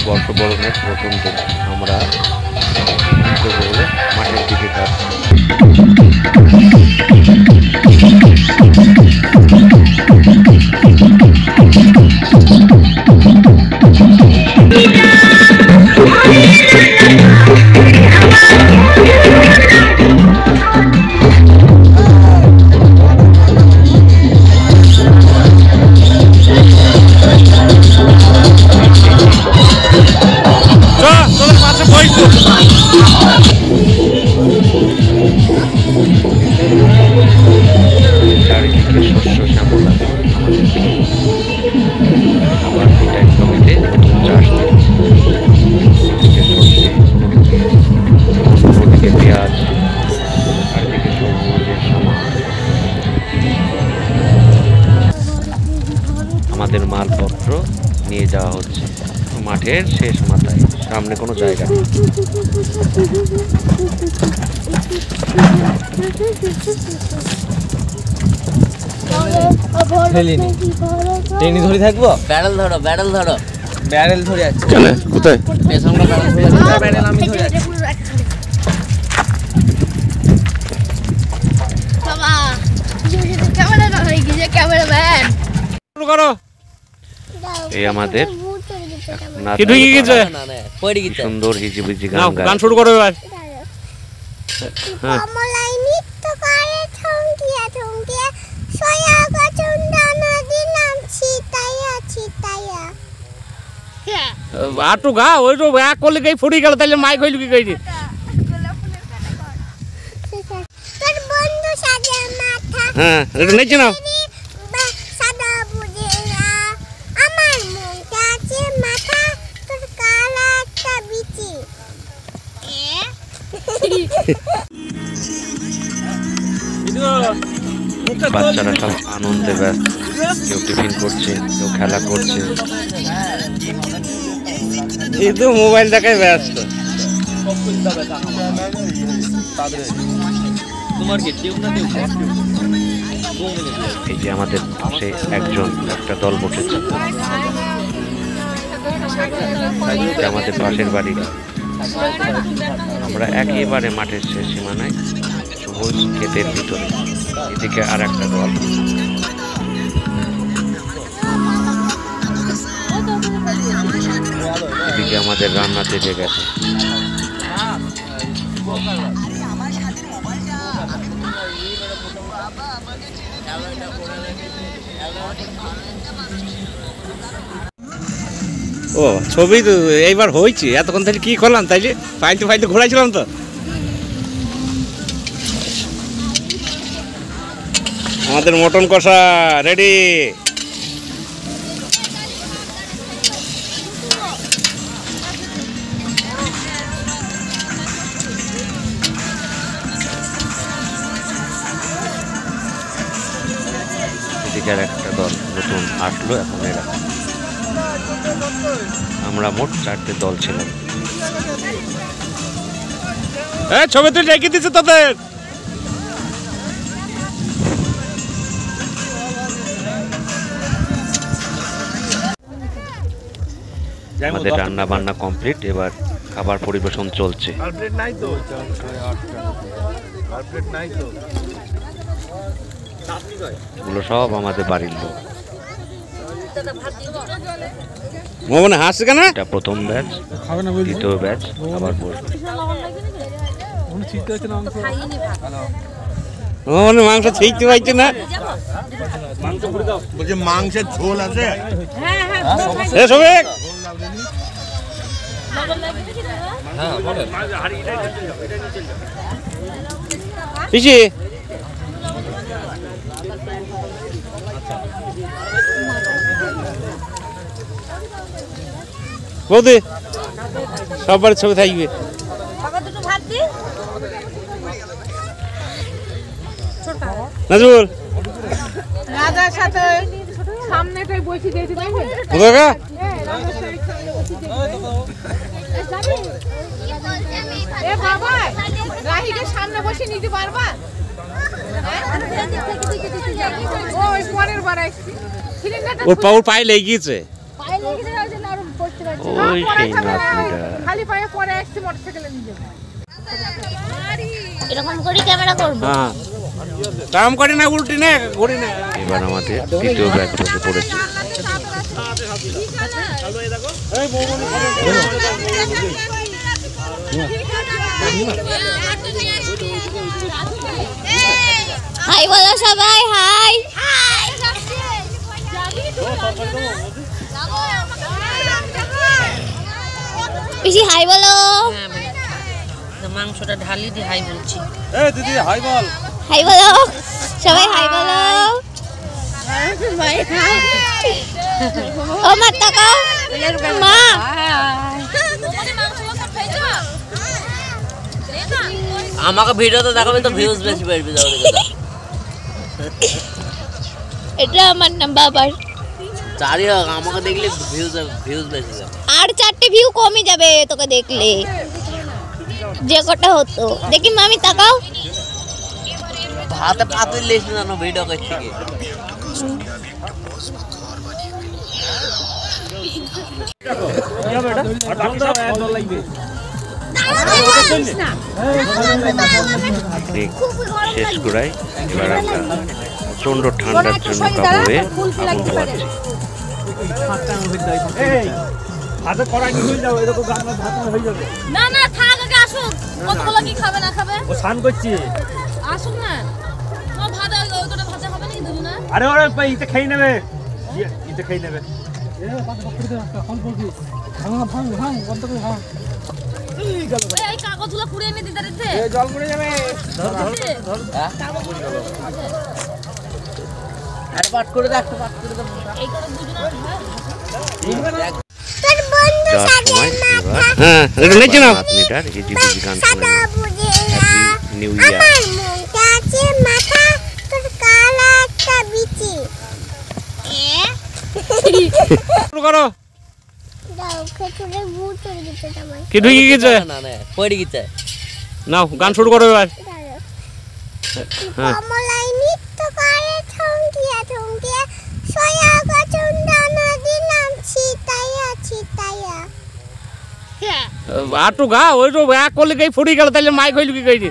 বর্ষবরণের প্রথম দিন আমরা মাঠের দিকে যাচ্ছি। চারিদিকে শস্য শ্যামলা, আবার এটা জমিতে নতুন চাষ, এদিকে সর্ষে, ওদিকে পেঁয়াজ, আর দিকে সবুজের সমাজ। আমাদের মালপত্র নিয়ে যাওয়া হচ্ছে মাঠের শেষ মাথায়, সামনে কোনো জায়গা নেই। টেনে ধরে থাকবো, ব্যারেল ধরো, ব্যারেল ধরো, ব্যারেল ধরে আছে কোথায়? ব্যারেল আমি ধরে আছি। এই আমাদের সুন্দর হিজিবিজি গান শুরু করো এবার। আটু গা ওই তো এক করলে গই ফুড়ি গেল, তাহলে মাইক হইল কি কইনি। হ্যাঁ এটা নেই না বাচ্চারা সব আনন্দে ব্যস্ত, কেউ টিফিন করছে, কেউ খেলা করছে, এই তো মোবাইল দেখায় ব্যস্ত। এই যে আমাদের পাশে একটা দল বসেছে, আমাদের পাশের বাড়িটা। আমরা একেবারে মাঠের শেষ সীমানায় সবুজ ক্ষেতের ভিতরে, এদিকে আর একটা দল। এদিকে আমাদের রান্না তেজে গেছে। ও ছবি তো এইবার হয়েছে, এতক্ষণ তাহলে কি করলাম, তাইলে ফাইলতে ঘোরাইছিলাম তো। আমাদের মটন কষা রেডি। এদিকে আর একটা দল নতুন আসলো, এখন এরা। আমরা মোট 4টে দল ছিলাম। ছবি তুই রেখে দিচ্ছে তোদের। আমাদের রান্না বান্না কমপ্লিট, এবার খাবার পরিবেশন চলছে। এগুলো সব আমাদের বাড়ির লোক। মোহন হাসছে কেন? এটা প্রথম ব্যাচ, দ্বিতীয় ব্যাচ আবার বসবে। মোহন মাংস ছিঁড়তে পারছে না, বলছে মাংসের ঝোল আছে। পিসি বৌদি সবার ছবি থাকবে। নাজমুল রাজার সাথে সামনেটাই বসে দিয়েছি, বাবা রাহিকে সামনে বসে নিতে পারবা? ওর পায়ে লেগে গিয়েছে। ওই সেই নাতনিটা খালি পায়ে পরে আসছে মোটরসাইকেলে নিয়ে যাবে এরকম করে ক্যামেরা করব। হ্যাঁ কাম করে না উল্টি না ঘুরি না। এবার আমাদের দ্বিতীয় ব্যাচ বসে পড়েছে। হাই বলো সবাই, হাই। পিসি হাই বলো। মাংসটা ঢালি দিয়ে হাই বলছি। এই দিদি হাই বল। হাই বলো সবাই, হাই বলো। ও মা তাকাও মা। আমাকে ভিডিওতে দেখাবে তো ভিউজ বেশি পাইবে যাও দেখো। এটা আমার নাম বাবার। চারি হোক আমাকে দেখলে ভিউজ বেশি যাবে। আর 4টে ভিউ কমই যাবে তোকে দেখলে, যে কটা হতো। দেখি মামি তাকাও। ভাতে পাতে লেছি না ভিডিও করছি কি। শেষ করাই এবার আমরা প্রচন্ড ঠান্ডার জন্য কাবুয়ে আগুন পোয়াচ্ছি। না না থাক, আগে আসুক। কতগুলো কি খাবে না খাবে ও স্নান করছি। আসুক না। ও ভাত ওই করে ভাজা হবে নাকি দুজন না? আরে ওরে ইতে খেয়ে নেবে, ইতে খেয়ে নেবে। এই কাগজগুলো পুড়ে এনে দিতে দিতে। জল পড়ে যাবে। আরে পাট করে দেখ, পাট করে দেখ। এই করে দুজন যাওয়ার সময় এবার হ্যাঁ এটা নেচে নাও। নাতনিটার এই যে বিজি গান শোনা হ্যাপি নিউ ইয়ার। শুরু করো। কি ঢুকে গেছে? না না পড়ে গেছে। নাও গান শুরু করো এবার। হ্যাঁ আটু গা ওই তো এক করলে গাই ফুড়ি গেল, তাহলে মাইক হইল কি কইছি।